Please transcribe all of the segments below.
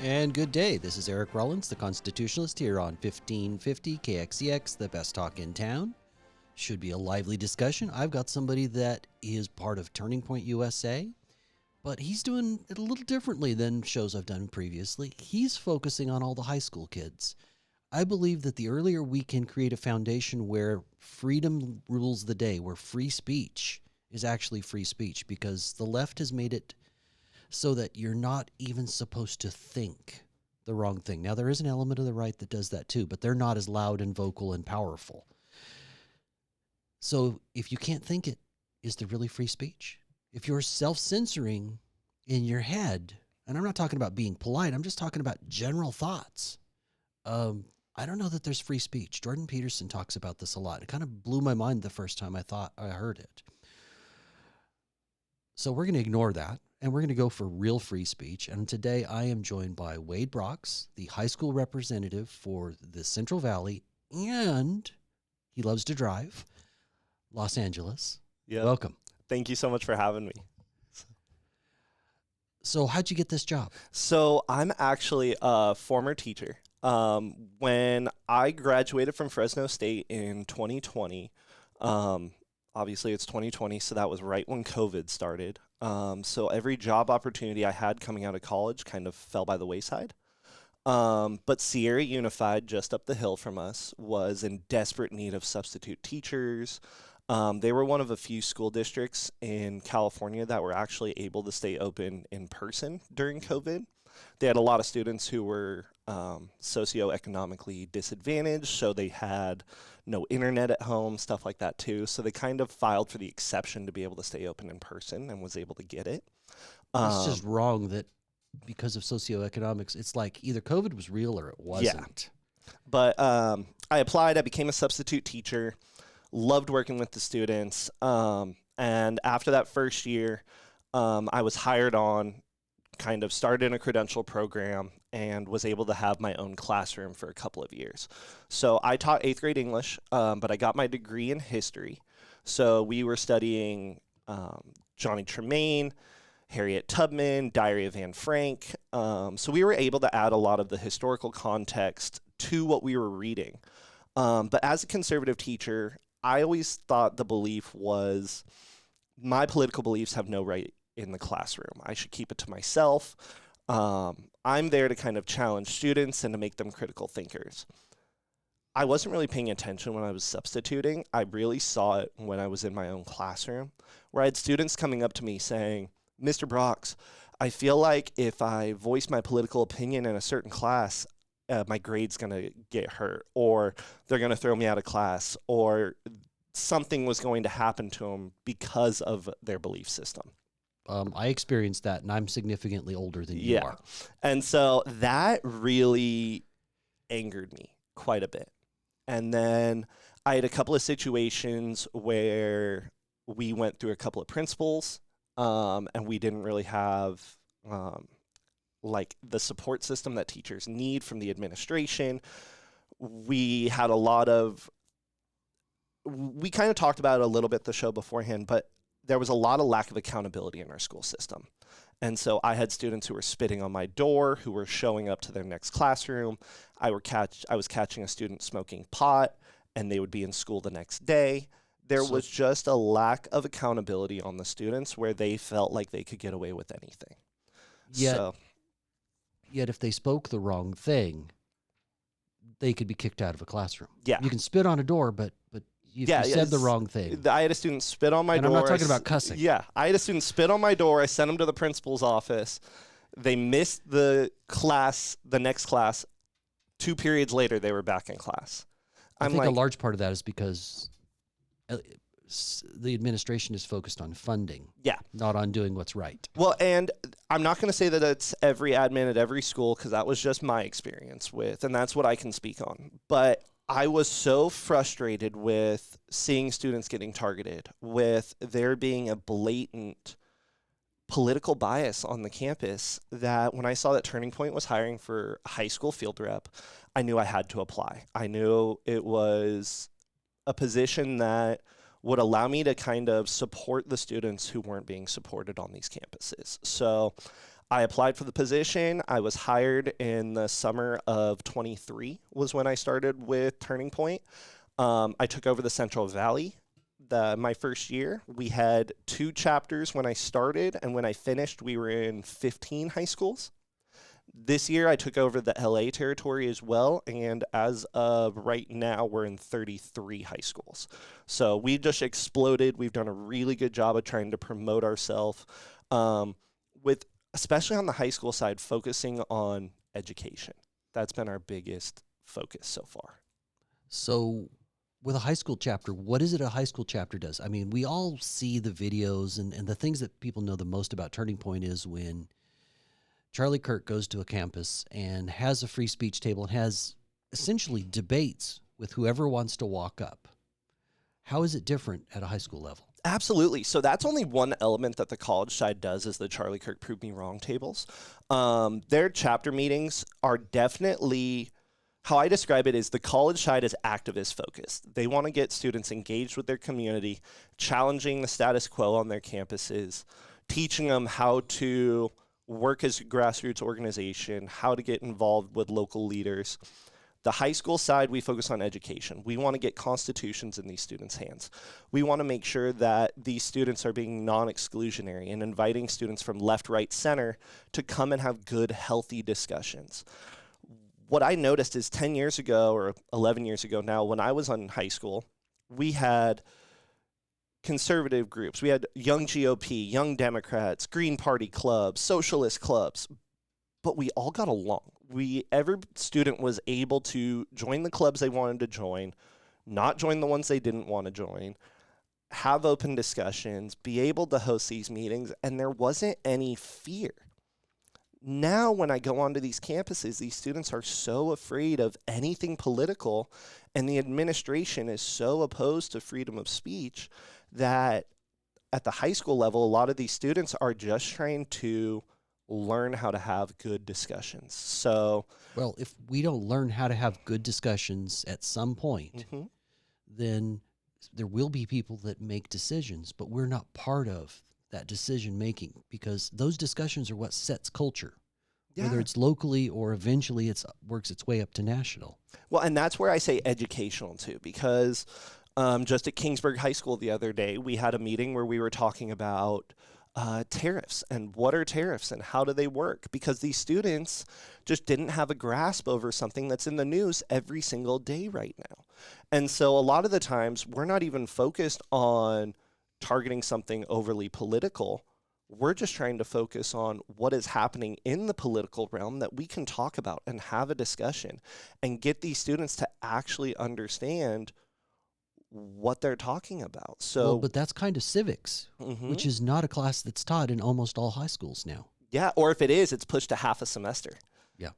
And good day. This is Eric Rollins, the Constitutionalist, here on 1550 KXEX, the best talk in town. Should be a lively discussion. I've got somebody that is part of Turning Point USA, but he's doing it a little differently than shows I've done previously. He's focusing on all the high school kids. I believe that the earlier we can create a foundation where freedom rules the day, where free speech is actually free speech, because the left has made it so that you're not even supposed to think the wrong thing. Now, there is an element of the right that does that too, but they're not as loud and vocal and powerful. So if you can't think it, is there really free speech? If you're self-censoring in your head, and I'm not talking about being polite, I'm just talking about general thoughts. I don't know that there's free speech. Jordan Peterson talks about this a lot. It kind of blew my mind the first time I heard it. So we're going to ignore that, and we're going to go for real free speech. And today I am joined by Wade Brox, the high school representative for the Central Valley, and he loves to drive, Los Angeles. Yeah. Welcome. Thank you so much for having me. So how'd you get this job? So I'm actually a former teacher. When I graduated from Fresno State in 2020, obviously it's 2020, so that was right when COVID started. So every job opportunity I had coming out of college kind of fell by the wayside. But Sierra Unified, just up the hill from us, was in desperate need of substitute teachers. They were one of a few school districts in California that were actually able to stay open in person during COVID. They had a lot of students who were socioeconomically disadvantaged, so they had no internet at home, stuff like that too. So they kind of filed for the exception to be able to stay open in person and was able to get it. It's just wrong that because of socioeconomics, it's like either COVID was real or it wasn't. Yeah. But I applied, I became a substitute teacher, loved working with the students. And after that first year, I was hired on, kind of started in a credential program, and was able to have my own classroom for a couple of years. So I taught 8th grade English, but I got my degree in history. So we were studying Johnny Tremaine, Harriet Tubman, Diary of Anne Frank. So we were able to add a lot of the historical context to what we were reading. But as a conservative teacher, I always thought the belief was my political beliefs have no right in the classroom. I should keep it to myself. I'm there to kind of challenge students and to make them critical thinkers. I wasn't really paying attention when I was substituting. I really saw it when I was in my own classroom, where I had students coming up to me saying, "Mr. Brox, I feel like if I voice my political opinion in a certain class, my grade's going to get hurt, or they're going to throw me out of class, or something was going to happen to them because of their belief system." I experienced that, and I'm significantly older than you are. And so that really angered me quite a bit. And then I had a couple of situations where we went through a couple of principals, and we didn't really have like the support system that teachers need from the administration. We had a lot of, we kind of talked about it a little bit the show beforehand, but there was a lot of lack of accountability in our school system. And so I had students who were spitting on my door, who were showing up to their next classroom. I was catching a student smoking pot, and they would be in school the next day. There was just a lack of accountability on the students where they felt like they could get away with anything. Yet if they spoke the wrong thing, they could be kicked out of a classroom. Yeah. You can spit on a door, but if you said the wrong thing. I had a student spit on my door. And I'm not talking about cussing. Yeah. I had a student spit on my door. I sent him to the principal's office. They missed the class, the next class. 2 periods later, they were back in class. I think a large part of that is because the administration is focused on funding, not on doing what's right. Well, and I'm not going to say that it's every admin at every school, because that was just my experience with, and that's what I can speak on. But I was so frustrated with seeing students getting targeted, with there being a blatant political bias on the campus, that when I saw that Turning Point was hiring for a high school field rep, I knew I had to apply. I knew it was a position that would allow me to kind of support the students who weren't being supported on these campuses. So I applied for the position. I was hired in the summer of 23 was when I started with Turning Point. I took over the Central Valley my first year. We had 2 chapters when I started, and when I finished, we were in 15 high schools. This year, I took over the LA territory as well, and as of right now, we're in 33 high schools. So we just exploded. We've done a really good job of trying to promote ourselves, with especially on the high school side, focusing on education. That's been our biggest focus so far. So with a high school chapter, what is it a high school chapter does? I mean, we all see the videos, and the things that people know the most about Turning Point is when Charlie Kirk goes to a campus and has a free speech table and has essentially debates with whoever wants to walk up. How is it different at a high school level? Absolutely. So that's only one element that the college side does, is the Charlie Kirk Prove Me Wrong tables. Their chapter meetings are definitely, how I describe it is the college side is activist focused. They want to get students engaged with their community, challenging the status quo on their campuses, teaching them how to work as a grassroots organization, how to get involved with local leaders. The high school side, we focus on education. We want to get constitutions in these students' hands. We want to make sure that these students are being non-exclusionary and inviting students from left, right, center to come and have good, healthy discussions. What I noticed is 10 years ago, or 11 years ago now, when I was in high school, we had conservative groups. We had Young GOP, Young Democrats, Green Party clubs, socialist clubs, but we all got along. Every student was able to join the clubs they wanted to join, not join the ones they didn't want to join, have open discussions, be able to host these meetings, and there wasn't any fear. Now, when I go onto these campuses, these students are so afraid of anything political, and the administration is so opposed to freedom of speech that at the high school level, a lot of these students are just trying to learn how to have good discussions. So, well, if we don't learn how to have good discussions at some point, then there will be people that make decisions, but we're not part of that decision making, because those discussions are what sets culture, whether it's locally or eventually it works its way up to national. Well, and that's where I say educational too, because just at Kingsburg High School the other day, we had a meeting where we were talking about tariffs and what are tariffs and how do they work, because these students just didn't have a grasp over something that's in the news every single day right now. And so a lot of the times we're not even focused on targeting something overly political. We're just trying to focus on what is happening in the political realm that we can talk about and have a discussion and get these students to actually understand what they're talking about. So, well, but that's kind of civics, which is not a class that's taught in almost all high schools now. Yeah, or if it is, it's pushed to half a semester. Yeah.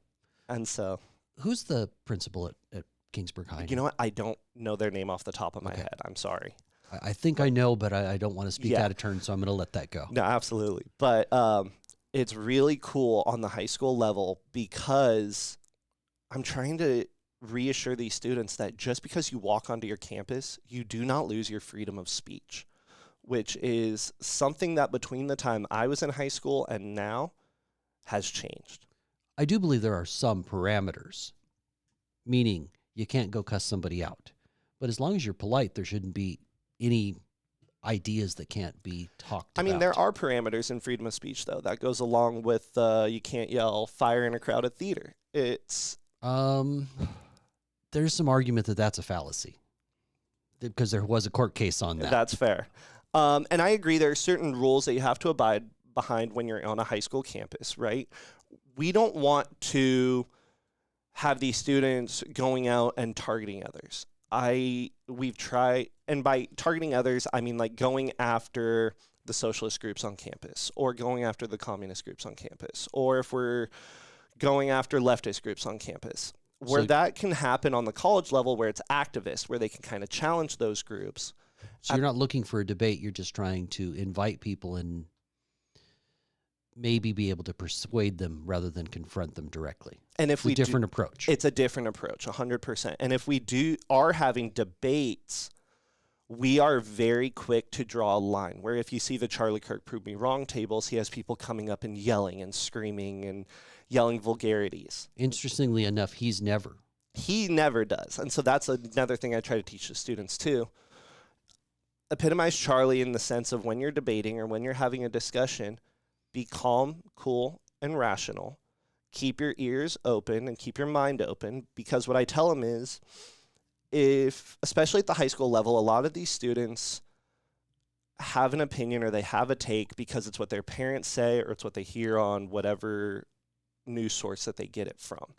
And so, who's the principal at Kingsburg High? You know what? I don't know their name off the top of my head. I'm sorry. I think I know, but I don't want to speak out of turn, so I'm going to let that go. No, absolutely. But it's really cool on the high school level, because I'm trying to reassure these students that just because you walk onto your campus, you do not lose your freedom of speech, which is something that between the time I was in high school and now has changed. I do believe there are some parameters, meaning you can't go cuss somebody out. But as long as you're polite, there shouldn't be any ideas that can't be talked about. I mean, there are parameters in freedom of speech, though. That goes along with you can't yell fire in a crowded theater. It's there's some argument that that's a fallacy, because there was a court case on that. That's fair. And I agree there are certain rules that you have to abide behind when you're on a high school campus, right? We don't want to have these students going out and targeting others. We've tried, and by targeting others, I mean like going after the socialist groups on campus, or going after the communist groups on campus, or if we're going after leftist groups on campus. Where that can happen on the college level, where it's activist, where they can kind of challenge those groups. So you're not looking for a debate, you're just trying to invite people and maybe be able to persuade them rather than confront them directly. And if it's a different approach. It's a different approach, 100%. And if we are having debates, we are very quick to draw a line where if you see the Charlie Kirk prove me wrong tables, he has people coming up and yelling and screaming and yelling vulgarities. Interestingly enough, he never does. And so that's another thing I try to teach the students too. Epitomize Charlie in the sense of when you're debating or when you're having a discussion, be calm, cool, and rational. Keep your ears open and keep your mind open, because what I tell them is, especially at the high school level, a lot of these students have an opinion or they have a take because it's what their parents say or it's what they hear on whatever news source that they get it from.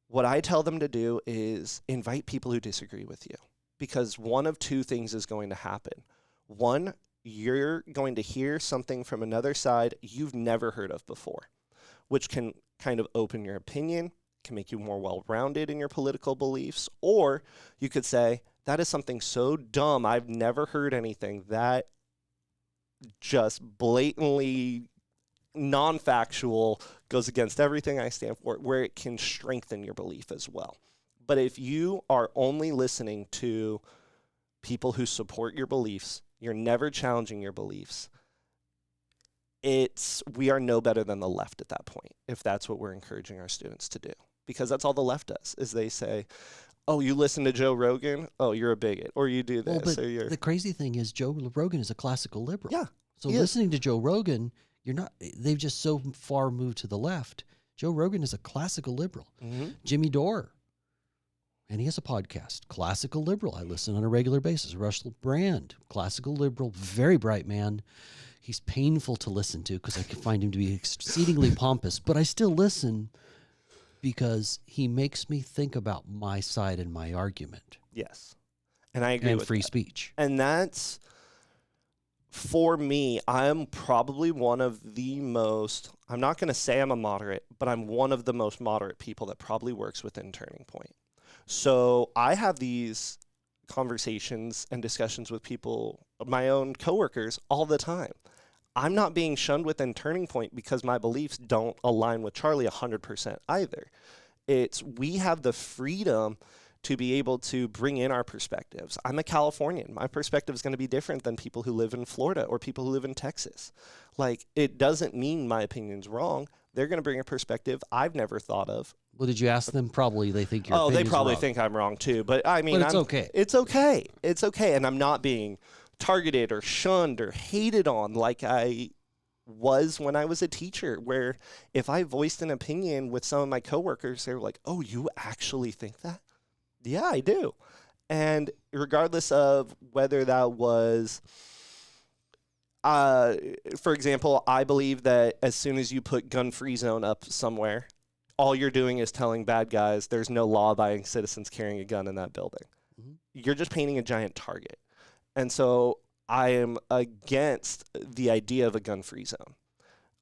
What I tell them to do is invite people who disagree with you, because one of two things is going to happen. One, you're going to hear something from another side you've never heard of before, which can kind of open your opinion, can make you more well-rounded in your political beliefs. Or you could say, that is something so dumb, I've never heard anything that just blatantly non-factual, goes against everything I stand for, where it can strengthen your belief as well. But if you are only listening to people who support your beliefs, you're never challenging your beliefs, we are no better than the left at that point, if that's what we're encouraging our students to do. Because that's all the left does, is they say, oh, you listen to Joe Rogan? Oh, you're a bigot. Or you do this. Well, but or you're... the crazy thing is Joe Rogan is a classical liberal. Yeah. So listening to Joe Rogan, they've just so far moved to the left. Joe Rogan is a classical liberal. Mm-hmm. Jimmy Dore, and he has a podcast, classical liberal. I listen on a regular basis. Russell Brand, classical liberal, very bright man. He's painful to listen to because I can find him to be exceedingly pompous, but I still listen because he makes me think about my side and my argument. Yes. And I agree with free that. Speech. And that's, for me, I'm probably one of the most, I'm not going to say I'm a moderate, but I'm one of the most moderate people that probably works within Turning Point. So I have these conversations and discussions with people, my own coworkers, all the time. I'm not being shunned within Turning Point because my beliefs don't align with Charlie 100% either. We have the freedom to be able to bring in our perspectives. I'm a Californian. My perspective is going to be different than people who live in Florida or people who live in Texas. Like, it doesn't mean my opinion's wrong. They're going to bring a perspective I've never thought of. Well, did you ask them? Probably they think you're wrong. Oh, they probably think I'm wrong too. But I mean, it's okay. It's okay. It's okay. And I'm not being targeted or shunned or hated on like I was when I was a teacher, where if I voiced an opinion with some of my coworkers, they were like, oh, you actually think that? Yeah, I do. And regardless of whether that was, for example, I believe that as soon as you put gun-free zone up somewhere, all you're doing is telling bad guys there's no law-abiding citizens carrying a gun in that building. Mm-hmm. You're just painting a giant target. And so I am against the idea of a gun-free zone.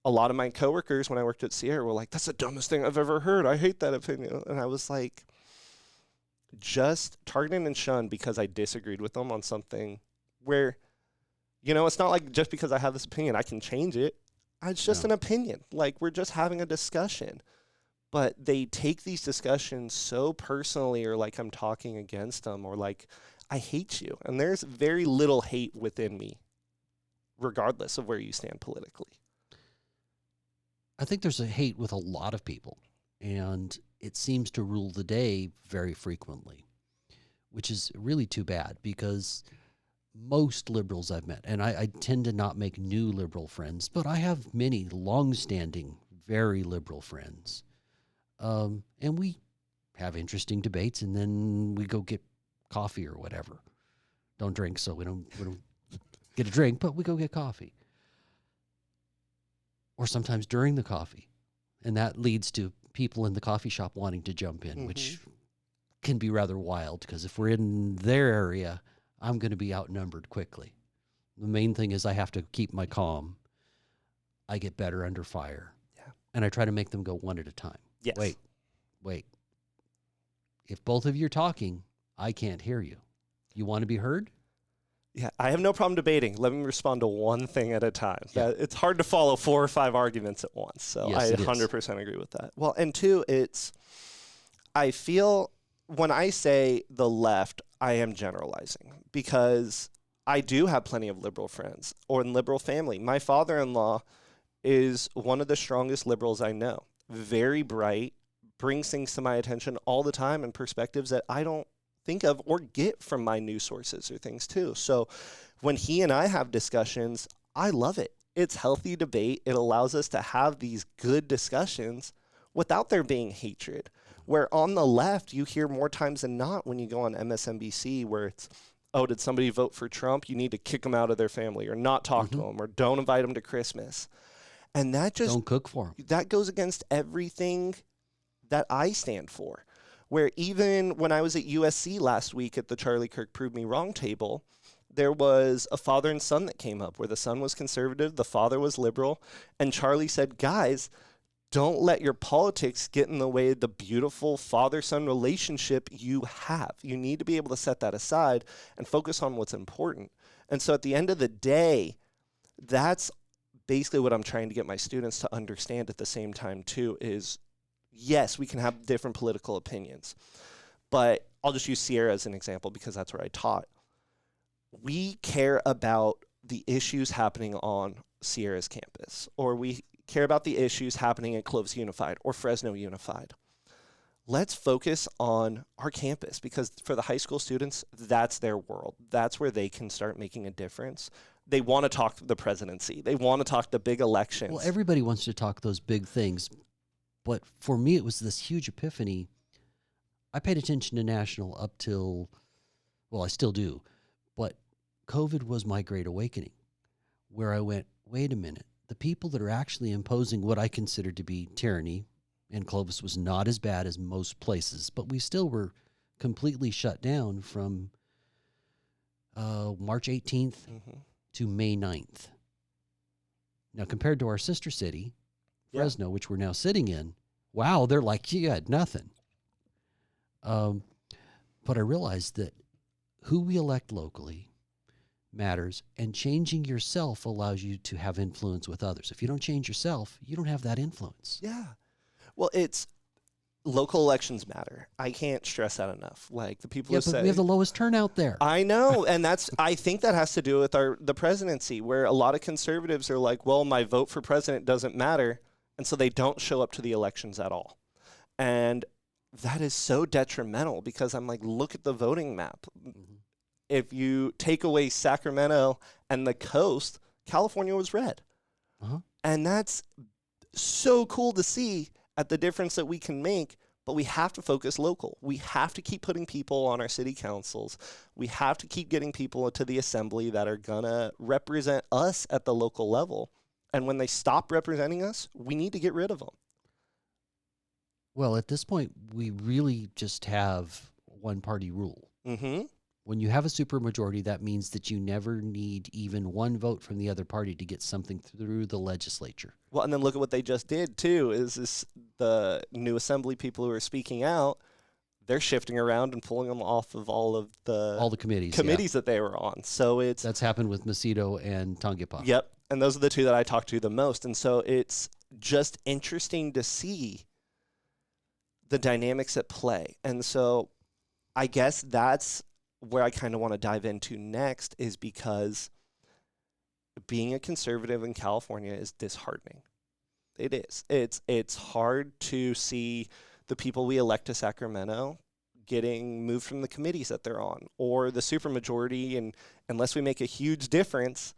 A lot of my coworkers, when I worked at Sierra, were like, that's the dumbest thing I've ever heard. I hate that opinion. And I was like, just targeted and shunned because I disagreed with them on something where, it's not like just because I have this opinion, I can change it. It's just an opinion. Like, we're just having a discussion. But they take these discussions so personally, or like I'm talking against them, or like, I hate you. And there's very little hate within me, regardless of where you stand politically. I think there's a hate with a lot of people, and it seems to rule the day very frequently, which is really too bad, because most liberals I've met, and I tend to not make new liberal friends, but I have many long-standing, very liberal friends. And we have interesting debates, and then we go get coffee or whatever. Don't drink, so we don't get a drink, but we go get coffee. Or sometimes during the coffee. And that leads to people in the coffee shop wanting to jump in, which can be rather wild, because if we're in their area, I'm going to be outnumbered quickly. The main thing is I have to keep my calm. I get better under fire. Yeah. And I try to make them go one at a time. Yes. Wait. If both of you are talking, I can't hear you. You want to be heard? Yeah, I have no problem debating. Let me respond to one thing at a time. Yeah. It's hard to follow 4 or 5 arguments at once. So yes, I 100% agree with that. Well, and two, I feel when I say the left, I am generalizing because I do have plenty of liberal friends or in liberal family. My father-in-law is one of the strongest liberals I know. Very bright, brings things to my attention all the time and perspectives that I don't think of or get from my news sources or things too. So when he and I have discussions, I love it. It's healthy debate. It allows us to have these good discussions without there being hatred. Where on the left, you hear more times than not when you go on MSNBC where it's, oh, did somebody vote for Trump? You need to kick them out of their family or not talk to them or don't invite them to Christmas. And that just don't cook for them. That goes against everything that I stand for. Where even when I was at USC last week at the Charlie Kirk Prove Me Wrong table, there was a father and son that came up where the son was conservative, the father was liberal, and Charlie said, guys, don't let your politics get in the way of the beautiful father-son relationship you have. You need to be able to set that aside and focus on what's important. And so at the end of the day, that's basically what I'm trying to get my students to understand at the same time too is, yes, we can have different political opinions. But I'll just use Sierra as an example because that's where I taught. We care about the issues happening on Sierra's campus, or we care about the issues happening at Clovis Unified or Fresno Unified. Let's focus on our campus because for the high school students, that's their world. That's where they can start making a difference. They want to talk the presidency. They want to talk the big elections. Well, everybody wants to talk those big things. But for me, it was this huge epiphany. I paid attention to national up till, well, I still do. But COVID was my great awakening, where I went, wait a minute. The people that are actually imposing what I consider to be tyranny, and Clovis was not as bad as most places, but we still were completely shut down from March 18th to May 9th. Now, compared to our sister city, Fresno, which we're now sitting in, wow, they're like, you had nothing. But I realized that who we elect locally matters, and changing yourself allows you to have influence with others. If you don't change yourself, you don't have that influence. Yeah. Well, it's local elections matter. I can't stress that enough. Like the people who say we have the lowest turnout there. I know, and I think that has to do with the presidency, where a lot of conservatives are like, well, my vote for president doesn't matter, and so they don't show up to the elections at all. And that is so detrimental because I'm like, look at the voting map. If you take away Sacramento and the coast, California was red. And that's so cool to see at the difference that we can make, but we have to focus local. We have to keep putting people on our city councils. We have to keep getting people to the assembly that are going to represent us at the local level. And when they stop representing us, we need to get rid of them. Well, at this point, we really just have one-party rule. When you have a supermajority, that means that you never need even one vote from the other party to get something through the legislature. Well, and then look at what they just did, too, is the new assembly people who are speaking out, they're shifting around and pulling them off of all the committees that they were on. So that's happened with Macedo and Tongipa. Yep, and those are the two that I talk to the most. And so it's just interesting to see the dynamics at play. And so I guess that's where I kind of want to dive into next, is because being a conservative in California is disheartening. It is. It's hard to see the people we elect to Sacramento getting moved from the committees that they're on, or the supermajority, and unless we make a huge difference,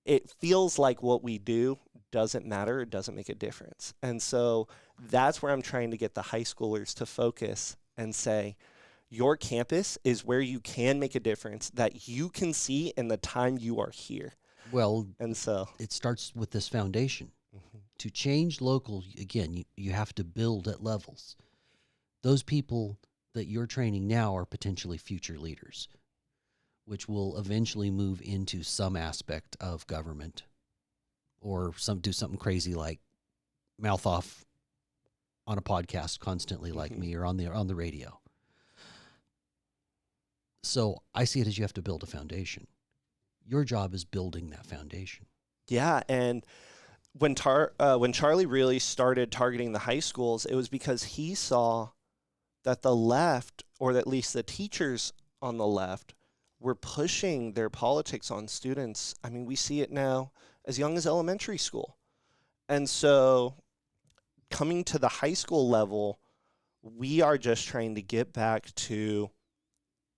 it feels like what we do doesn't matter, it doesn't make a difference. And so that's where I'm trying to get the high schoolers to focus and say, your campus is where you can make a difference that you can see in the time you are here. Well, and so it starts with this foundation. To change local, again, you have to build at levels. Those people that you're training now are potentially future leaders, which will eventually move into some aspect of government, or do something crazy like mouth off on a podcast constantly like me, or on the radio. So I see it as you have to build a foundation. Your job is building that foundation. Yeah, and when Charlie really started targeting the high schools, it was because he saw that the left, or at least the teachers on the left were pushing their politics on students. I mean, we see it now as young as elementary school. And so coming to the high school level, we are just trying to get back to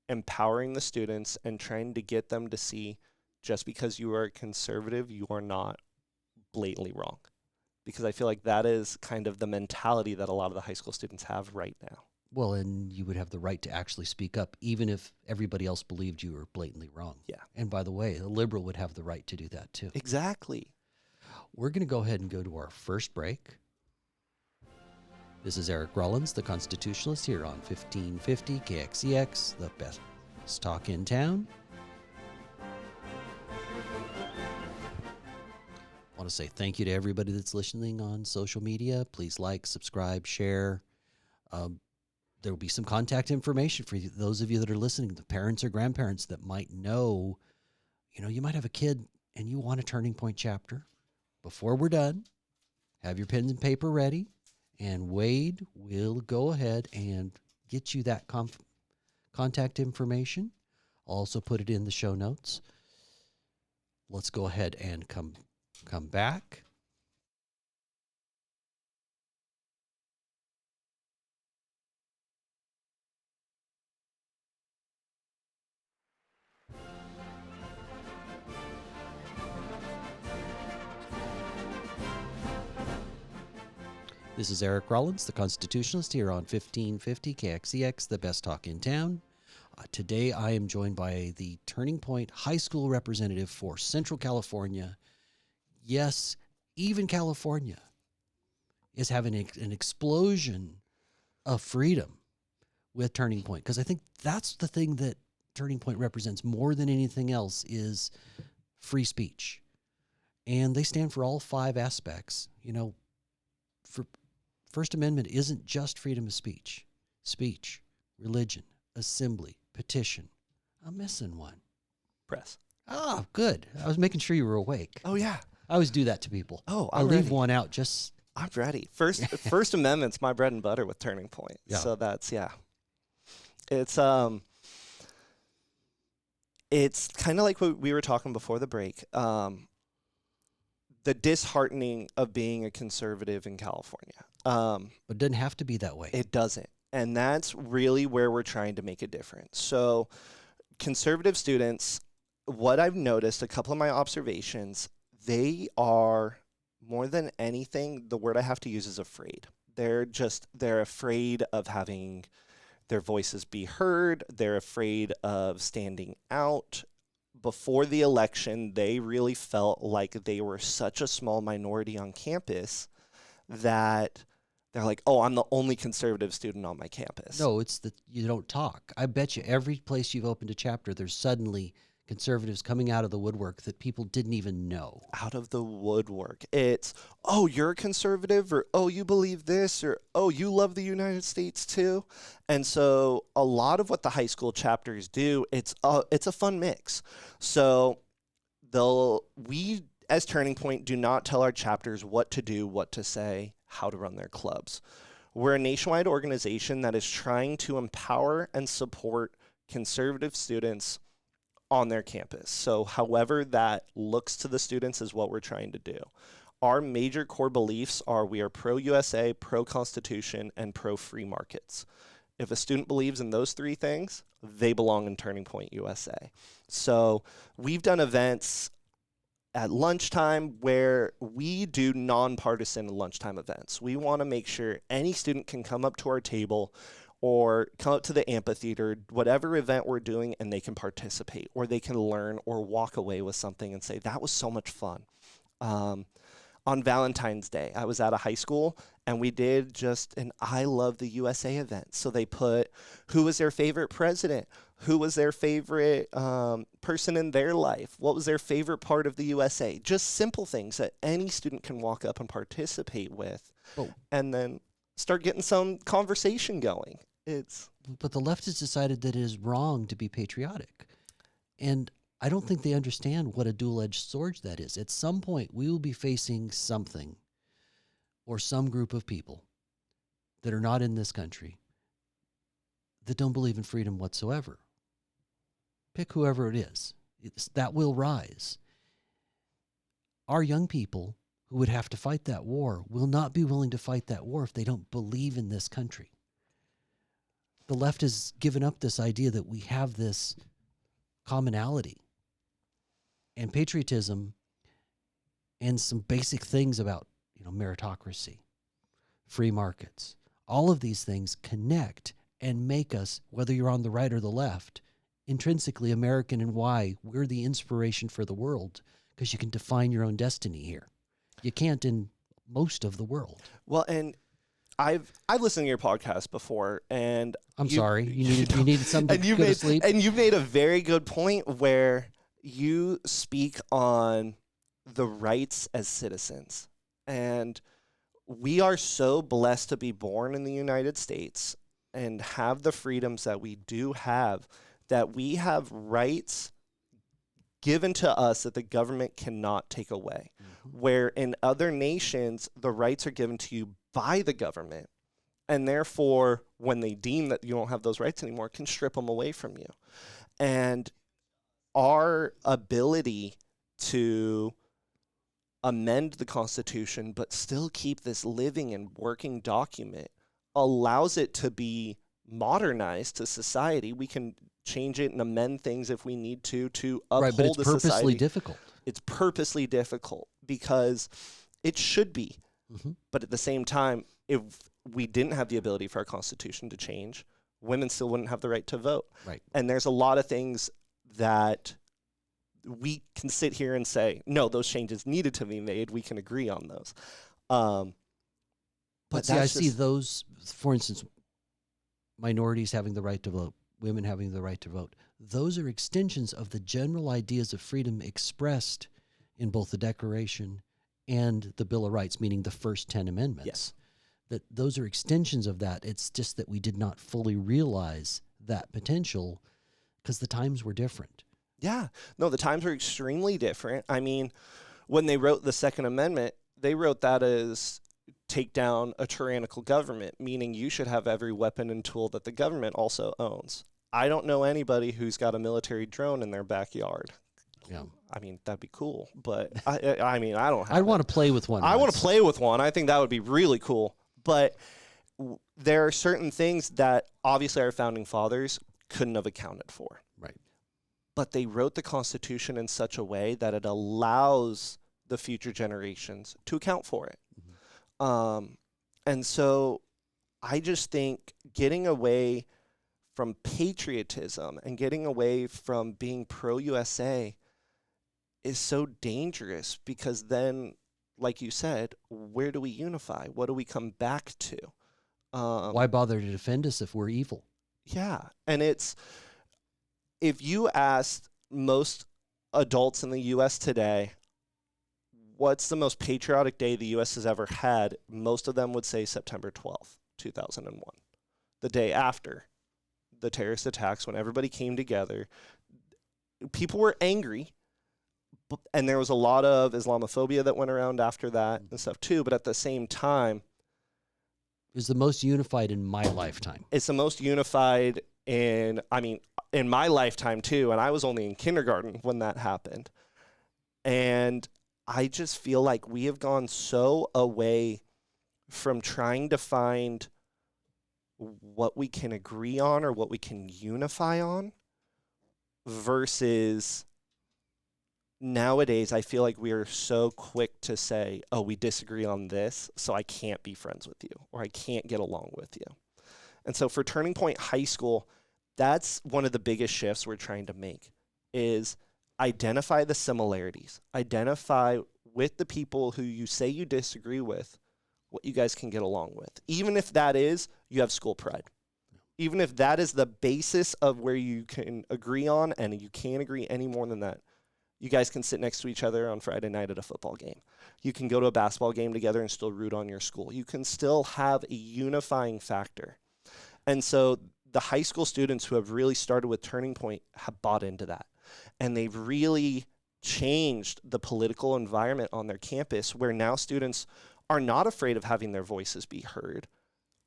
empowering the students and trying to get them to see just because you are a conservative, you are not blatantly wrong. Because I feel like that is kind of the mentality that a lot of the high school students have right now. Well, and you would have the right to actually speak up, even if everybody else believed you were blatantly wrong. Yeah. And by the way, a liberal would have the right to do that too. Exactly. We're going to go ahead and go to our first break. This is Eric Rollins, the Constitutionalist, here on 1550 KXEX, the best talk in town. I want to say thank you to everybody that's listening on social media. Please like, subscribe, share. There will be some contact information for you, those of you that are listening, the parents or grandparents that might know, you might have a kid and you want a Turning Point chapter. Before we're done, have your pens and paper ready, and Wade will go ahead and get you that contact information. I'll also put it in the show notes. Let's go ahead and come back. This is Eric Rollins, the Constitutionalist, here on 1550 KXEX, the best talk in town. Today I am joined by the Turning Point High School representative for Central California. Yes, even California is having an explosion of freedom with Turning Point, because I think that's the thing that Turning Point represents more than anything else is free speech. And they stand for all 5 aspects. For First Amendment isn't just freedom of speech, religion, assembly, petition. I'm missing one. Press. Ah, good. I was making sure you were awake. Oh, yeah. I always do that to people. Oh, I leave one out just... I'm ready. First Amendment's my bread and butter with Turning Point. Yeah. So that's, yeah. It's kind of like what we were talking before the break. The disheartening of being a conservative in California. But it doesn't have to be that way. It doesn't. And that's really where we're trying to make a difference. So conservative students, what I've noticed, a couple of my observations, they are, more than anything, the word I have to use is afraid. They're afraid of having their voices be heard. They're afraid of standing out. Before the election, they really felt like they were such a small minority on campus that they're like, oh, I'm the only conservative student on my campus. No, it's that you don't talk. I bet you every place you've opened a chapter, there's suddenly conservatives coming out of the woodwork that people didn't even know. Out of the woodwork. It's, oh, you're a conservative, or oh, you believe this, or oh, you love the United States too. And so a lot of what the high school chapters do, it's a fun mix. So we as Turning Point do not tell our chapters what to do, what to say, how to run their clubs. We're a nationwide organization that is trying to empower and support conservative students on their campus. So however that looks to the students is what we're trying to do. Our major core beliefs are we are pro-USA, pro-Constitution, and pro-free markets. If a student believes in those 3 things, they belong in Turning Point USA. So we've done events at lunchtime where we do nonpartisan lunchtime events. We want to make sure any student can come up to our table or come up to the amphitheater, whatever event we're doing, and they can participate, or they can learn or walk away with something and say, that was so much fun. On Valentine's Day, I was at a high school, and we did just an I Love the USA event. So they put who was their favorite president, who was their favorite person in their life, what was their favorite part of the USA. Just simple things that any student can walk up and participate with, and then start getting some conversation going. But the left has decided that it is wrong to be patriotic. And I don't think they understand what a dual-edged sword that is. At some point, we will be facing something or some group of people that are not in this country that don't believe in freedom whatsoever. pick whoever it is, that will rise. Our young people who would have to fight that war will not be willing to fight that war if they don't believe in this country. The left has given up this idea that we have this commonality and patriotism and some basic things about, meritocracy, free markets. All of these things connect and make us, whether you're on the right or the left, intrinsically American, and why we're the inspiration for the world, because you can define your own destiny here. You can't in most of the world. Well, and I've listened to your podcast before, and sorry, you needed something to go to sleep. And you've made a very good point where you speak on the rights as citizens, and we are so blessed to be born in the United States and have the freedoms that we do have, that we have rights given to us that the government cannot take away. Mm-hmm. Where in other nations, the rights are given to you by the government, and therefore, when they deem that you don't have those rights anymore, can strip them away from you. And our ability to amend the Constitution but still keep this living and working document allows it to be modernized to society. We can change it and amend things if we need to uphold right, but it's the purposely society. difficult. It's purposely difficult because it should be. Mm-hmm. But at the same time, if we didn't have the ability for our Constitution to change, women still wouldn't have the right to vote. Right. And there's a lot of things that we can sit here and say, no, those changes needed to be made. We can agree on those. But see, I see those, for instance, minorities having the right to vote, women having the right to vote. Those are extensions of the general ideas of freedom expressed in both the Declaration and the Bill of Rights, meaning the first 10 amendments. Yes. That those are extensions of that. It's just that we did not fully realize that potential because the times were different. Yeah. No, the times were extremely different. I mean, when they wrote the Second Amendment, they wrote that as take down a tyrannical government, meaning you should have every weapon and tool that the government also owns. I don't know anybody who's got a military drone in their backyard. Yeah. I mean, that'd be cool, but I mean, I don't have I'd want to play with one. I want to play with one. I think that would be really cool. But there are certain things that obviously our founding fathers couldn't have accounted for. Right. But they wrote the Constitution in such a way that it allows the future generations to account for it. Mm-hmm. And so I just think getting away from patriotism and getting away from being pro-USA is so dangerous, because then, like you said, where do we unify? What do we come back to? Why bother to defend us if we're evil? Yeah. And it's, if you asked most adults in the U.S. today, what's the most patriotic day the U.S. has ever had, most of them would say September 12th, 2001, the day after the terrorist attacks, when everybody came together. People were angry, and there was a lot of Islamophobia that went around after that and stuff too, but at the same time, it was the most unified in my lifetime. It's the most unified in my lifetime too, and I was only in kindergarten when that happened. And I just feel like we have gone so away from trying to find what we can agree on or what we can unify on, versus nowadays I feel like we are so quick to say, oh, we disagree on this, so I can't be friends with you, or I can't get along with you. And so for Turning Point High School, that's one of the biggest shifts we're trying to make, is identify the similarities, identify with the people who you say you disagree with, what you guys can get along with. Even if that is, you have school pride. Even if that is the basis of where you can agree on, and you can't agree any more than that, you guys can sit next to each other on Friday night at a football game. You can go to a basketball game together and still root on your school. You can still have a unifying factor. And so the high school students who have really started with Turning Point have bought into that. And they've really changed the political environment on their campus, where now students are not afraid of having their voices be heard.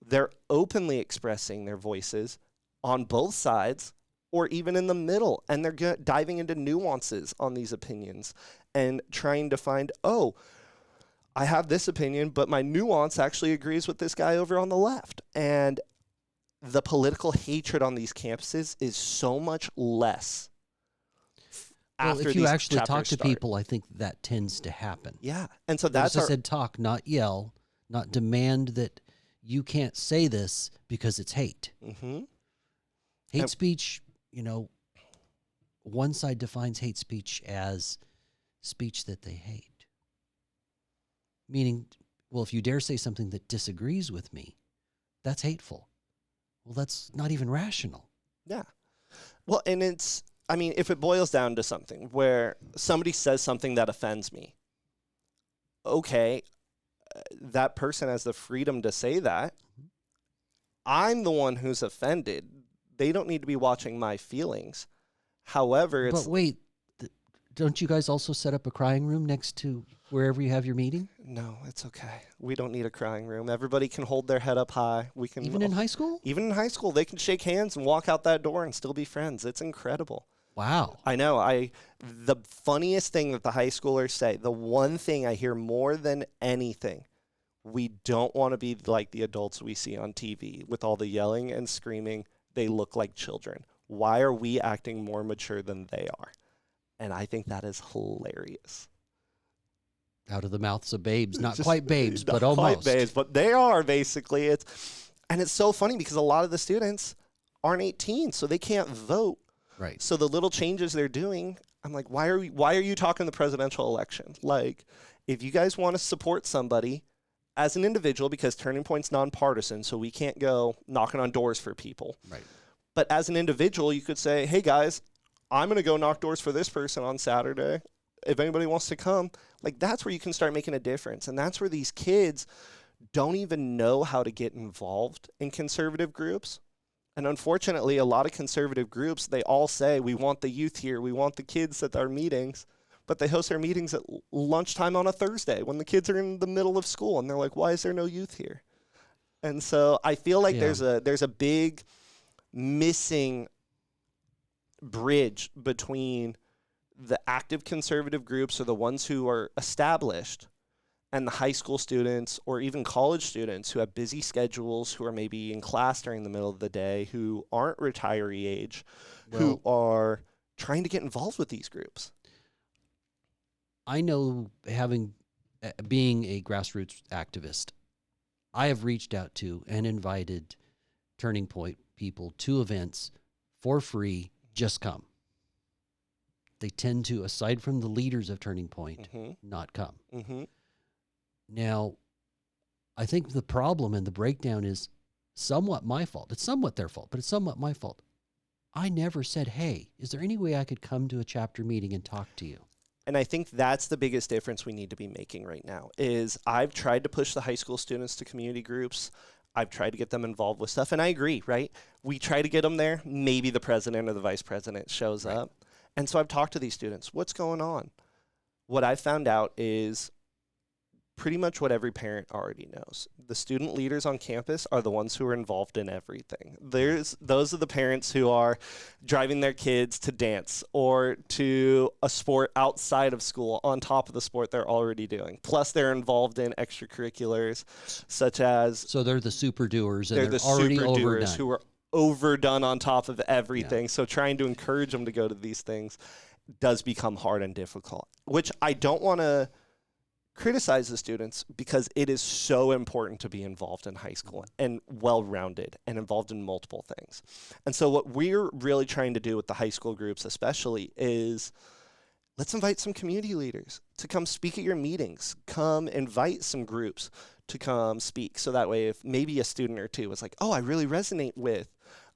They're openly expressing their voices on both sides or even in the middle, and they're diving into nuances on these opinions and trying to find, oh, I have this opinion, but my nuance actually agrees with this guy over on the left. And the political hatred on these campuses is so much less. Well, if you actually talk to people, I think that tends to happen. Yeah. And so that's I said talk, not yell, not demand that you can't say this because it's hate. Mm-hmm. Hate speech, one side defines hate speech as speech that they hate. Meaning, well, if you dare say something that disagrees with me, that's hateful. Well, that's not even rational. Yeah. Well, and if it boils down to something where somebody says something that offends me, okay, that person has the freedom to say that. I'm the one who's offended. They don't need to be watching my feelings. However, But wait, don't you guys also set up a crying room next to wherever you have your meeting? No, it's okay. We don't need a crying room. Everybody can hold their head up high. We can Even in high school? Even in high school, they can shake hands and walk out that door and still be friends. It's incredible. Wow. I know. The funniest thing that the high schoolers say, the one thing I hear more than anything, we don't want to be like the adults we see on TV with all the yelling and screaming. They look like children. Why are we acting more mature than they are? And I think that is hilarious. Out of the mouths of babes. Not quite babes, but almost. Not quite babes, but they are basically. And it's so funny because a lot of the students aren't 18, so they can't vote. Right. So the little changes they're doing, I'm like, why are you talking the presidential election? Like, if you guys want to support somebody as an individual, because Turning Point's nonpartisan, so we can't go knocking on doors for people. Right. But as an individual, you could say, hey, guys, I'm going to go knock doors for this person on Saturday. If anybody wants to come, like that's where you can start making a difference. And that's where these kids don't even know how to get involved in conservative groups. And unfortunately, a lot of conservative groups, they all say, we want the youth here. We want the kids at our meetings. But they host their meetings at lunchtime on a Thursday when the kids are in the middle of school. And they're like, why is there no youth here? And so I feel like there's a big missing bridge between the active conservative groups, or the ones who are established, and the high school students or even college students who have busy schedules, who are maybe in class during the middle of the day, who aren't retiree age, who are trying to get involved with these groups. I know, being a grassroots activist, I have reached out to and invited Turning Point people to events for free. Just come. They tend to, aside from the leaders of Turning Point, not come. Mm-hmm. Now, I think the problem and the breakdown is somewhat my fault. It's somewhat their fault, but it's somewhat my fault. I never said, hey, is there any way I could come to a chapter meeting and talk to you? And I think that's the biggest difference we need to be making right now is I've tried to push the high school students to community groups. I've tried to get them involved with stuff. And I agree, right? We try to get them there. Maybe the president or the vice president shows up. And so I've talked to these students. What's going on? What I found out is pretty much what every parent already knows. The student leaders on campus are the ones who are involved in everything. Those are the parents who are driving their kids to dance or to a sport outside of school on top of the sport they're already doing. Plus they're involved in extracurriculars such as... So they're the super doers and they're the already super overdone. doers who are overdone on top of everything. Yeah. So trying to encourage them to go to these things does become hard and difficult, which I don't want to criticize the students because it is so important to be involved in high school and well-rounded and involved in multiple things. And so what we're really trying to do with the high school groups especially is let's invite some community leaders to come speak at your meetings, come invite some groups to come speak. So that way if maybe a student or two is like, oh, I really resonate with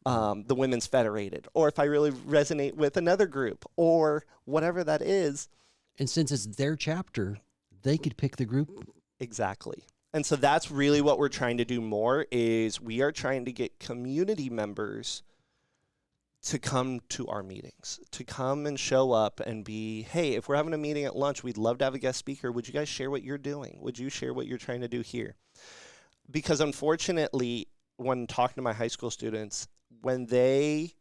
the Women's Federated, or if I really resonate with another group or whatever that is. And since it's their chapter, they could pick the group. Exactly. And so that's really what we're trying to do more is we are trying to get community members to come to our meetings, to come and show up and be, hey, if we're having a meeting at lunch, we'd love to have a guest speaker. Would you guys share what you're doing? Would you share what you're trying to do here? Because unfortunately, when talking to my high school students, when they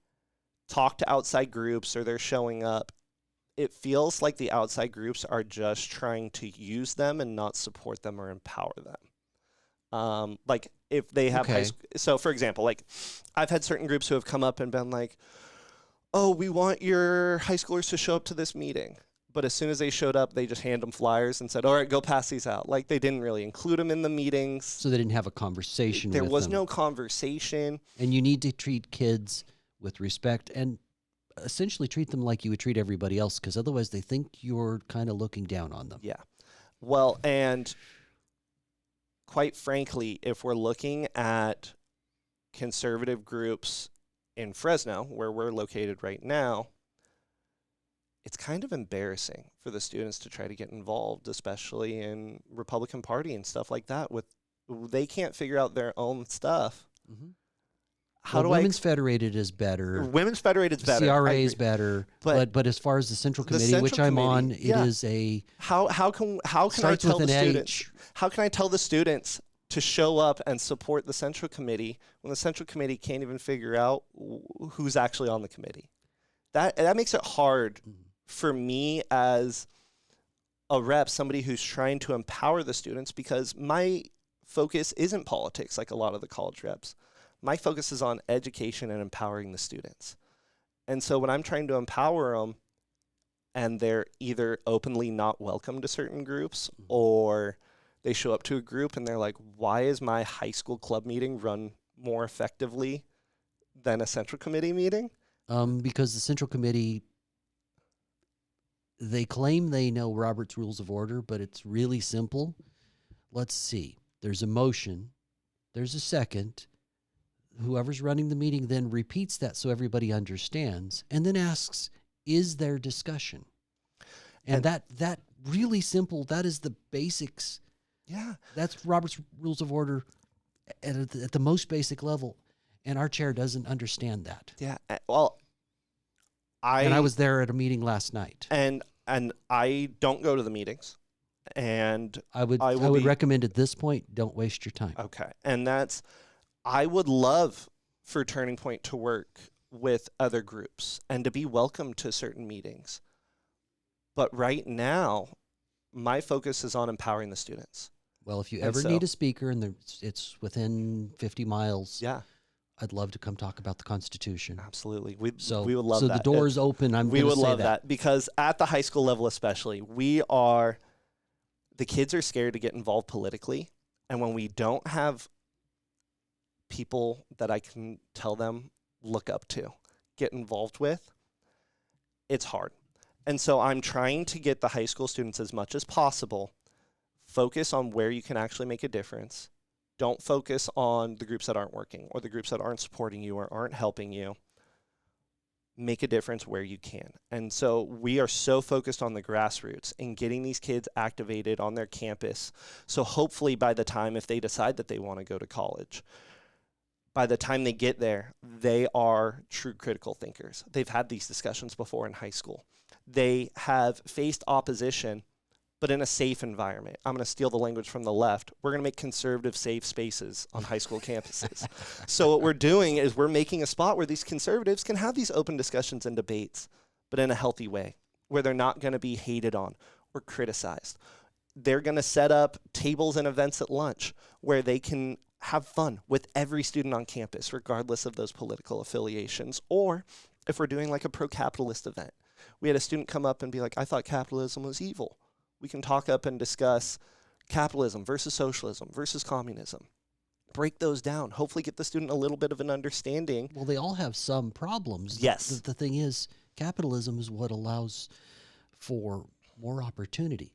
talk to outside groups or they're showing up, it feels like the outside groups are just trying to use them and not support them or empower them. Like if they have Okay. so for example, like I've had certain groups who have come up and been like, oh, we want your high schoolers to show up to this meeting. But as soon as they showed up, they just hand them flyers and said, all right, go pass these out. Like they didn't really include them in the meetings. So they didn't have a conversation There with was them. no conversation. And you need to treat kids with respect and essentially treat them like you would treat everybody else, because otherwise they think you're kind of looking down on them. Yeah. Well, and quite frankly, if we're looking at conservative groups in Fresno, where we're located right now, it's kind of embarrassing for the students to try to get involved, especially in Republican Party and stuff like that. They can't figure out their own stuff. Mm-hmm. How do Women's Federated is better. Women's Federated is better. CRA is better, but as far as the Central Committee, which I'm on, it is a how can I tell the students? How can I tell the students to show up and support the Central Committee when the Central Committee can't even figure out who's actually on the committee? That makes it hard for me as a rep, somebody who's trying to empower the students, because my focus isn't politics like a lot of the college reps. My focus is on education and empowering the students. And so when I'm trying to empower them and they're either openly not welcome to certain groups, or they show up to a group and they're like, why is my high school club meeting run more effectively than a Central Committee meeting? Because the Central Committee, they claim they know Robert's Rules of Order, but it's really simple. Let's see. There's a motion. There's a second. Whoever's running the meeting then repeats that so everybody understands, and then asks, is there discussion? And that really simple, that is the basics. Yeah. That's Robert's Rules of Order at the most basic level, and our chair doesn't understand that. Yeah. Well, I was there at a meeting last night. And I don't go to the meetings. And I would recommend at this point, don't waste your time. Okay. And I would love for Turning Point to work with other groups and to be welcome to certain meetings. But right now, my focus is on empowering the students. Well, if you ever need a speaker and it's within 50 miles, yeah, I'd love to come talk about the Constitution. Absolutely. We would love that. So the door's open. We would love that, because at the high school level especially, the kids are scared to get involved politically. And when we don't have people that I can tell them look up to, get involved with, it's hard. And so I'm trying to get the high school students, as much as possible, focus on where you can actually make a difference. Don't focus on the groups that aren't working or the groups that aren't supporting you or aren't helping you. Make a difference where you can. And so we are so focused on the grassroots and getting these kids activated on their campus. So hopefully by the time, if they decide that they want to go to college, by the time they get there, they are true critical thinkers. They've had these discussions before in high school. They have faced opposition, but in a safe environment. I'm going to steal the language from the left. We're going to make conservative safe spaces on high school campuses. So what we're doing is we're making a spot where these conservatives can have these open discussions and debates, but in a healthy way, where they're not going to be hated on or criticized. They're going to set up tables and events at lunch where they can have fun with every student on campus, regardless of those political affiliations. Or if we're doing like a pro-capitalist event, we had a student come up and be like, I thought capitalism was evil. We can talk up and discuss capitalism versus socialism versus communism. Break those down. Hopefully get the student a little bit of an understanding. Well, they all have some problems. Yes. The thing is, capitalism is what allows for more opportunity.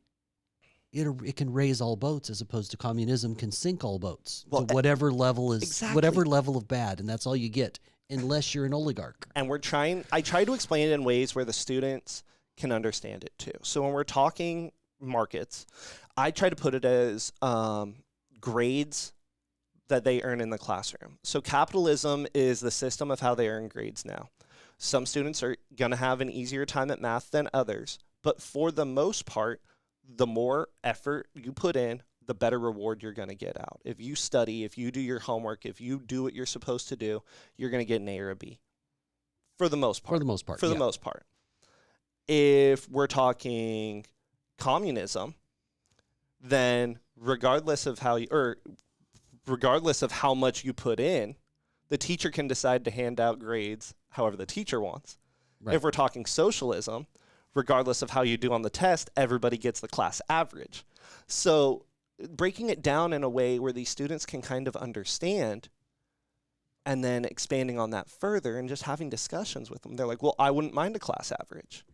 It can raise all boats, as opposed to communism can sink all boats to whatever level whatever level of bad, and that's all you get, unless you're an oligarch. And I try to explain it in ways where the students can understand it too. So when we're talking markets, I try to put it as grades that they earn in the classroom. So capitalism is the system of how they earn grades now. Some students are going to have an easier time at math than others, but for the most part, the more effort you put in, the better reward you're going to get out. If you study, if you do your homework, if you do what you're supposed to do, you're going to get an A or a B. For the most part. For the most part. For the most part. If we're talking communism, then regardless of how much you put in, the teacher can decide to hand out grades however the teacher wants. Right. If we're talking socialism, regardless of how you do on the test, everybody gets the class average. So breaking it down in a way where these students can kind of understand, and then expanding on that further and just having discussions with them. They're like, well, I wouldn't mind a class average.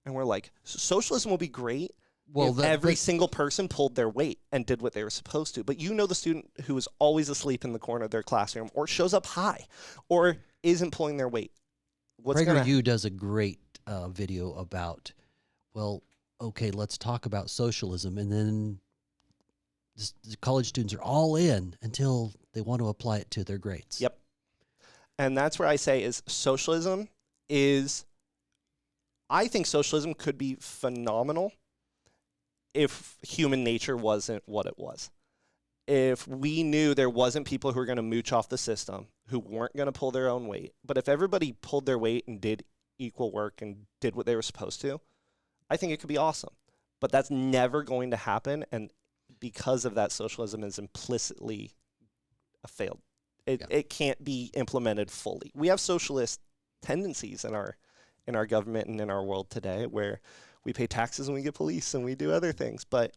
And we're like, socialism will be great if every single person pulled their weight and did what they were supposed to. But you know the student who is always asleep in the corner of their classroom, or shows up high, or isn't pulling their weight. PragerU does a great video about, well, okay, let's talk about socialism. And then the college students are all in until they want to apply it to their grades. Yep. And that's where I say is socialism is, I think socialism could be phenomenal if human nature wasn't what it was. If we knew there wasn't people who were going to mooch off the system, who weren't going to pull their own weight, but if everybody pulled their weight and did equal work and did what they were supposed to, I think it could be awesome. But that's never going to happen, and because of that, socialism is implicitly a failed. It can't be implemented fully. We have socialist tendencies in our government and in our world today, where we pay taxes and we get police and we do other things. But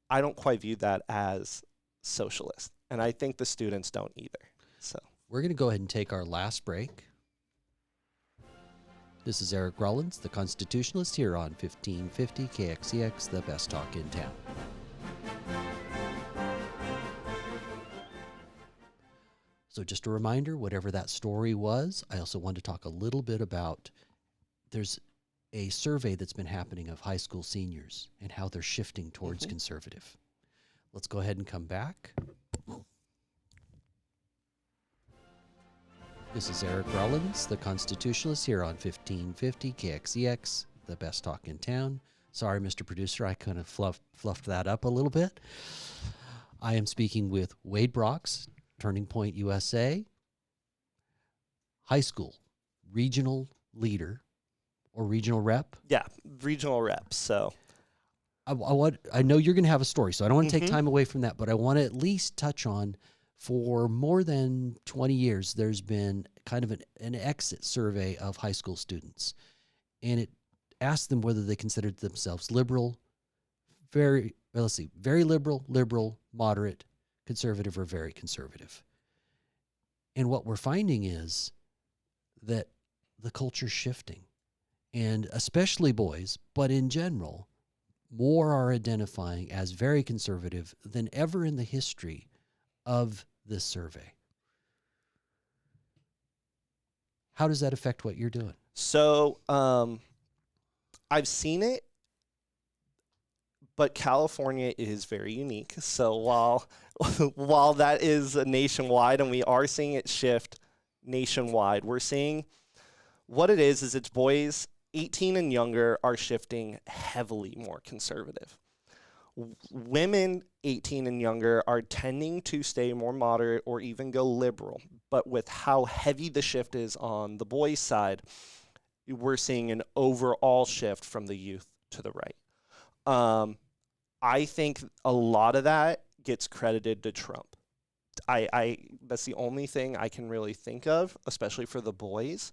I don't quite view that as socialist, and I think the students don't either. So we're going to go ahead and take our last break. This is Eric Rollins, the Constitutionalist, here on 1550 KXEX, the best talk in town. So just a reminder, whatever that story was, I also want to talk a little bit about, there's a survey that's been happening of high school seniors and how they're shifting towards conservative. Let's go ahead and come back. This is Eric Rollins, the Constitutionalist, here on 1550 KXEX, the best talk in town. Sorry, Mr. Producer, I kind of fluffed that up a little bit. I am speaking with Wade Brox, Turning Point USA, high school regional leader or regional rep. Yeah, regional rep. So I know you're going to have a story, so I don't want to take time away from that, but I want to at least touch on, for more than 20 years, there's been kind of an exit survey of high school students, and it asked them whether they considered themselves liberal, very liberal, moderate, conservative, or very conservative. And what we're finding is that the culture's shifting, and especially boys, but in general, more are identifying as very conservative than ever in the history of this survey. How does that affect what you're doing? So I've seen it, but California is very unique. So while that is nationwide, and we are seeing it shift nationwide, we're seeing what it is it's boys 18 and younger are shifting heavily more conservative. Women 18 and younger are tending to stay more moderate or even go liberal. But with how heavy the shift is on the boys' side, we're seeing an overall shift from the youth to the right. I think a lot of that gets credited to Trump. That's the only thing I can really think of, especially for the boys,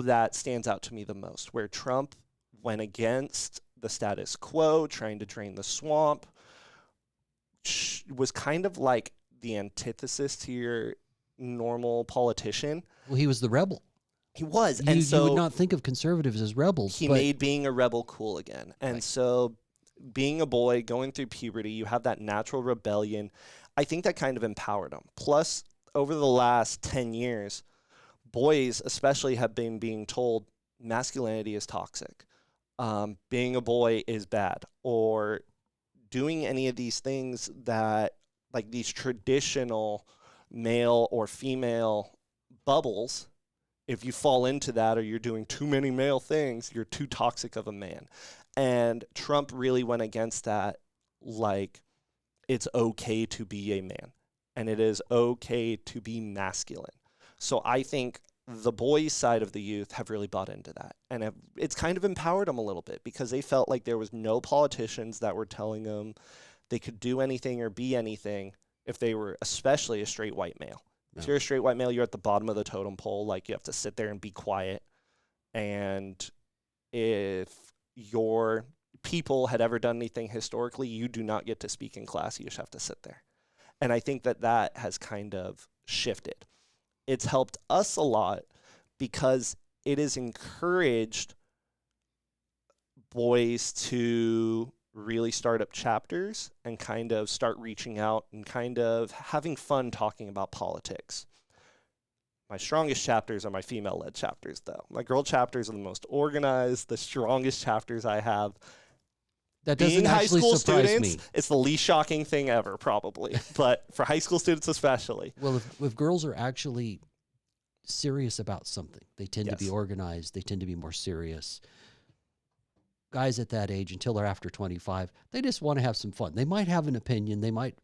that stands out to me the most, where Trump went against the status quo, trying to drain the swamp, was kind of like the antithesis to your normal politician. Well, he was the rebel. He was. And so you would not think of conservatives as rebels. He made being a rebel cool again. And right. So being a boy, going through puberty, you have that natural rebellion. I think that kind of empowered him. Plus, over the last 10 years, boys especially have been being told masculinity is toxic. Being a boy is bad, or doing any of these things that, like these traditional male or female bubbles, if you fall into that or you're doing too many male things, you're too toxic of a man. And Trump really went against that, like it's okay to be a man and it is okay to be masculine. So I think the boys' side of the youth have really bought into that. And it's kind of empowered them a little bit because they felt like there was no politicians that were telling them they could do anything or be anything if they were especially a straight white male. Yeah. If you're a straight white male, you're at the bottom of the totem pole. Like, you have to sit there and be quiet. And if your people had ever done anything historically, you do not get to speak in class. You just have to sit there. And I think that has kind of shifted. It's helped us a lot because it has encouraged boys to really start up chapters and kind of start reaching out and kind of having fun talking about politics. My strongest chapters are my female-led chapters, though. My girl chapters are the most organized, the strongest chapters I have. That doesn't high actually school surprise students, me. it's the least shocking thing ever, probably. But for high school students especially. Well, if girls are actually serious about something, they tend to be Yes. organized. They tend to be more serious. Guys at that age, until they're after 25, they just want to have some fun. They might have an opinion. They might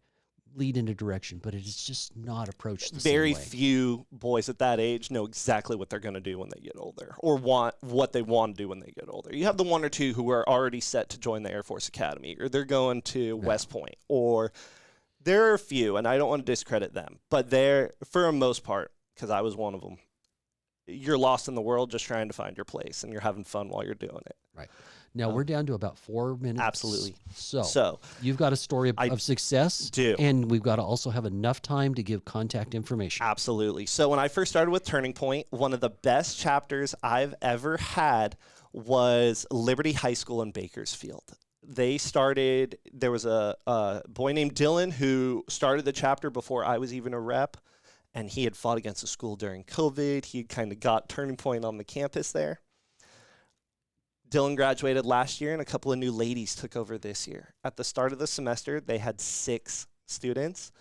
lead in a direction, but it is just not approached the Very same way. few boys at that age know exactly what they're going to do when they get older, or what they want to do when they get older. You have the one or two who are already set to join the Air Force Academy, or they're going to West Point, or there are a few, and I don't want to discredit them, but they're, for the most part, because I was one of them, you're lost in the world just trying to find your place, and you're having fun while you're doing it. Right. Now, we're down to about 4 minutes. Absolutely. So you've got a story of success. Do. And we've got to also have enough time to give contact information. Absolutely. So when I first started with Turning Point, one of the best chapters I've ever had was Liberty High School in Bakersfield. There was a boy named Dylan who started the chapter before I was even a rep, and he had fought against the school during COVID. He kind of got Turning Point on the campus there. Dylan graduated last year, and a couple of new ladies took over this year. At the start of the semester, they had 6 students.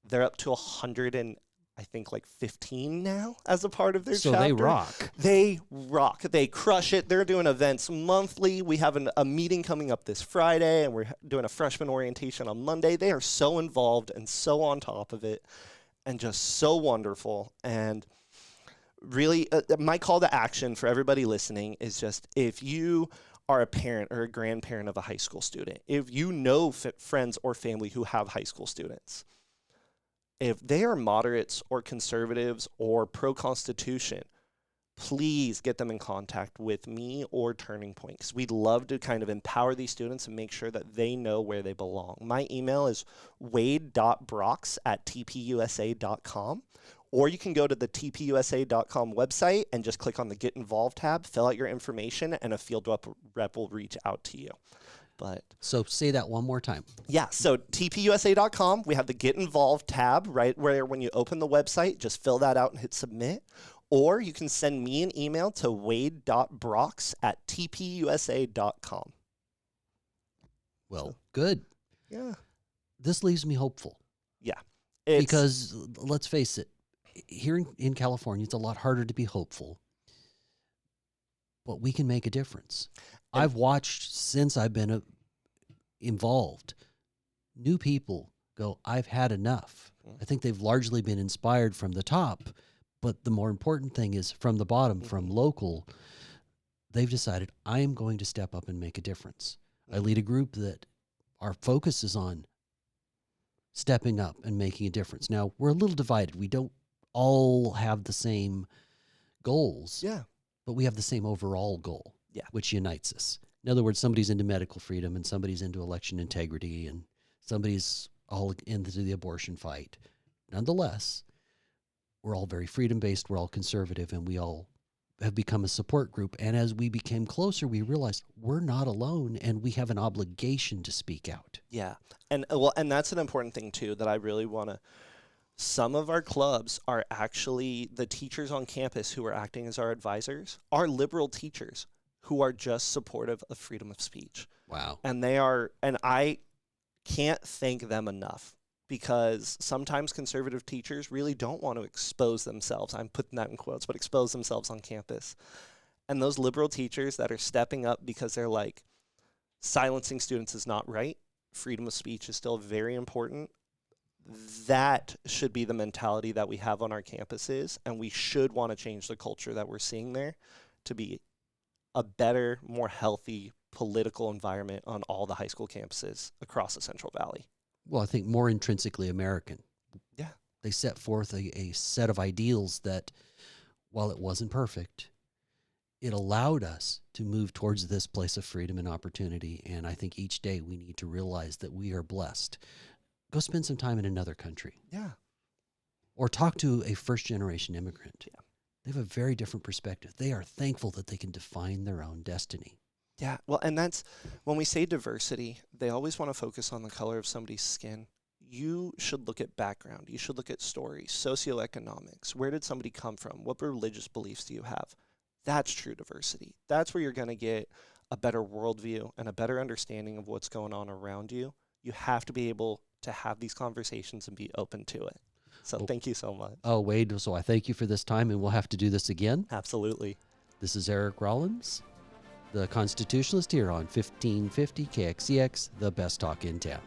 They're up to 100 and I think like 15 now as a part of their chapter. So they rock. They rock. They crush it. They're doing events monthly. We have a meeting coming up this Friday, and we're doing a freshman orientation on Monday. They are so involved and so on top of it and just so wonderful. And really, my call to action for everybody listening is just, if you are a parent or a grandparent of a high school student, if you know friends or family who have high school students, if they are moderates or conservatives or pro-Constitution, please get them in contact with me or Turning Point, because we'd love to kind of empower these students and make sure that they know where they belong. My email is wade.brox@tpusa.com. Or you can go to the tpusa.com website and just click on the Get Involved tab, fill out your information, and a field rep will reach out to you. So say that one more time. Yeah, so tpusa.com, we have the Get Involved tab right where when you open the website, just fill that out and hit submit. Or you can send me an email to wade.brox@tpusa.com. Well, good. Yeah. This leaves me hopeful. Yeah. Because let's face it, here in California, it's a lot harder to be hopeful. But we can make a difference. I've watched, since I've been involved, new people go, I've had enough. I think they've largely been inspired from the top. But the more important thing is from the bottom, from local, they've decided, I am going to step up and make a difference. I lead a group that our focus is on stepping up and making a difference. Now, we're a little divided. We don't all have the same goals, but we have the same overall goal, which unites us. In other words, somebody's into medical freedom and somebody's into election integrity and somebody's all into the abortion fight. Nonetheless, we're all very freedom-based, we're all conservative, and we all have become a support group. And as we became closer, we realized we're not alone and we have an obligation to speak out. Yeah. And that's an important thing too that I really want to. Some of our clubs are actually the teachers on campus who are acting as our advisors, are liberal teachers who are just supportive of freedom of speech. Wow. And I can't thank them enough, because sometimes conservative teachers really don't want to expose themselves. I'm putting that in quotes, but expose themselves on campus. And those liberal teachers that are stepping up because they're like, silencing students is not right. Freedom of speech is still very important. that should be the mentality that we have on our campuses, and we should want to change the culture that we're seeing there to be a better, more healthy political environment on all the high school campuses across the Central Valley. Well, I think more intrinsically American. Yeah. They set forth a set of ideals that, while it wasn't perfect, it allowed us to move towards this place of freedom and opportunity. And I think each day we need to realize that we are blessed. Go spend some time in another country. Yeah. Or talk to a first-generation immigrant. Yeah. They have a very different perspective. They are thankful that they can define their own destiny. Yeah. Well, and that's when we say diversity, they always want to focus on the color of somebody's skin. You should look at background. You should look at stories, socioeconomics. Where did somebody come from? What religious beliefs do you have? That's true diversity. That's where you're going to get a better worldview and a better understanding of what's going on around you. You have to be able to have these conversations and be open to it. So thank you so much. Oh, Wade, so I thank you for this time, and we'll have to do this again. Absolutely. This is Eric Rollins, the Constitutionalist, here on 1550 KXEX, the best talk in town.